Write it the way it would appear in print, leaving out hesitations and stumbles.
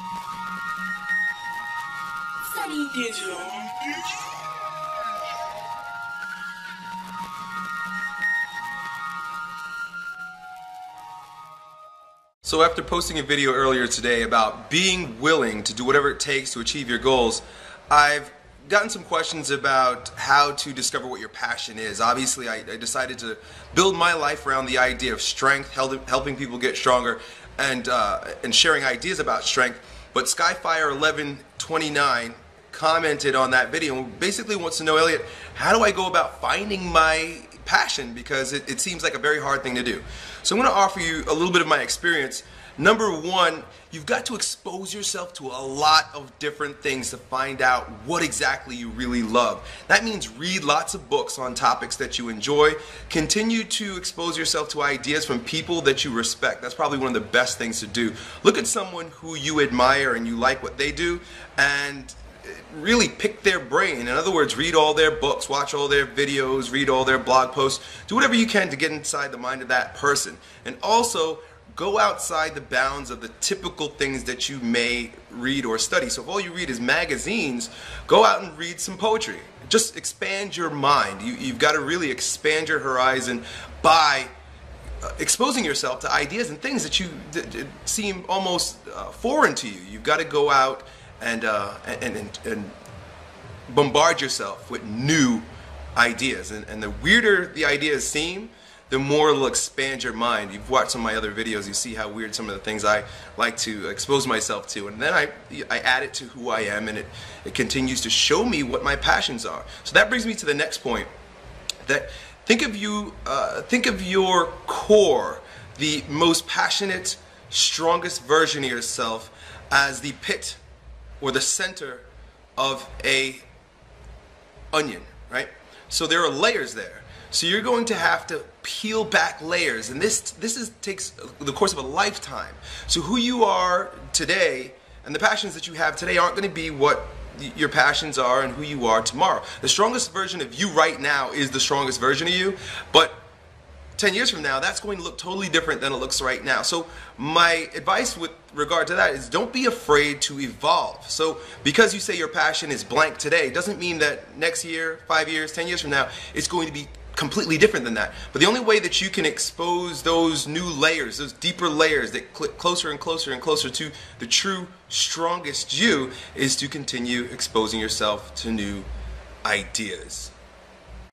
Salut digital. So after posting a video earlier today about being willing to do whatever it takes to achieve your goals, I've gotten some questions about how to discover what your passion is. Obviously, I decided to build my life around the idea of strength, helping people get stronger, and sharing ideas about strength. But Skyfire1129 commented on that video and basically wants to know, Elliot, how do I go about finding my passion, because it seems like a very hard thing to do. So I'm going to offer you a little bit of my experience. Number one, you've got to expose yourself to a lot of different things to find out what exactly you really love. That means read lots of books on topics that you enjoy. Continue to expose yourself to ideas from people that you respect. That's probably one of the best things to do. Look at someone who you admire and you like what they do, and really pick their brain. In other words, read all their books, watch all their videos, read all their blog posts. Do whatever you can to get inside the mind of that person. And also, go outside the bounds of the typical things that you may read or study. So if all you read is magazines, go out and read some poetry. Just expand your mind. You've got to really expand your horizon by exposing yourself to ideas and things that seem almost foreign to you. You've got to go out and bombard yourself with new ideas. And the weirder the ideas seem, the more it'll expand your mind. You've watched some of my other videos, you see how weird some of the things I like to expose myself to. And then I add it to who I am, and it continues to show me what my passions are. So that brings me to the next point. That think of your core, the most passionate, strongest version of yourself, as the pit or the center of a onion, right? So there are layers there. So you're going to have to peel back layers, and this takes the course of a lifetime. So who you are today and the passions that you have today aren't going to be what your passions are and who you are tomorrow. The strongest version of you right now is the strongest version of you, but 10 years from now, that's going to look totally different than it looks right now. So my advice with regard to that is don't be afraid to evolve. So because you say your passion is blank today, doesn't mean that next year, 5 years, 10 years from now, it's going to be completely different than that. But the only way that you can expose those new layers, those deeper layers that click closer and closer and closer to the true, strongest you, is to continue exposing yourself to new ideas.